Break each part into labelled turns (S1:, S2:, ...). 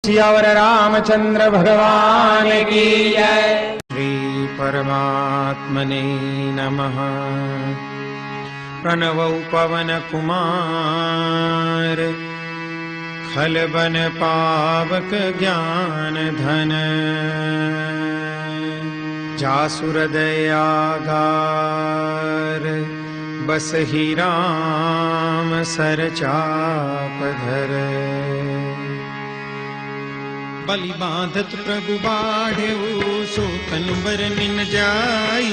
S1: सियावर रामचंद्र भगवान की जय। श्री परमात्मने नमः। प्रणवौ पवन कुमार खलबन पावक ज्ञान धन जासुर दयागार बस ही राम सर चाप धर बलि बांधत प्रभु बाढ़ेऊ सोतन बरनिन जाई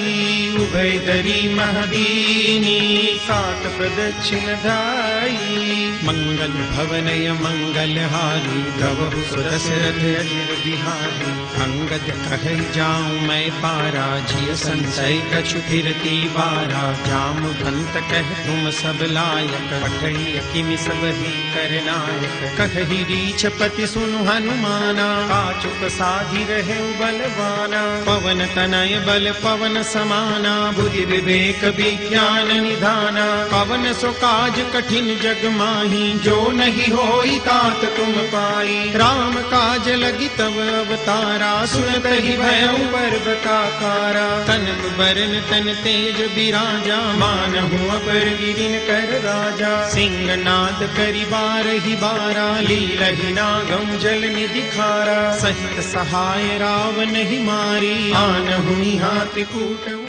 S1: उभय दरी महदीनी सात प्रदक्षिण धाई मंगल भवनय मंगल हारी गवहु सुदशरथ अजिर बिहारी अंगद कह जाऊं मैं पारा जिय संशय कछु फिरती बारा जाम भंत कह तुम सब लायक पठई किमि सब ही करनायक कहि रीछपति सुनु हनुमाना काचुक साधि रहे बलवाना पवन तनय बल पवन समाना बुद्धि विवेक विज्ञान निधाना पवन सो काज कठिन जग माही जो नहीं होई तात तुम पाई राम काज लगी तब अवतारा सुनत ही भयउ पर्वताकारा तन बरन तन तेज बिराजा मानहु अपर गिरिन कर राजा सिंहनाद करि बार ही बारा लीलहि नागम जल निधि खारा सहित सहाय रावण ही मारी आनहु हाथ कूट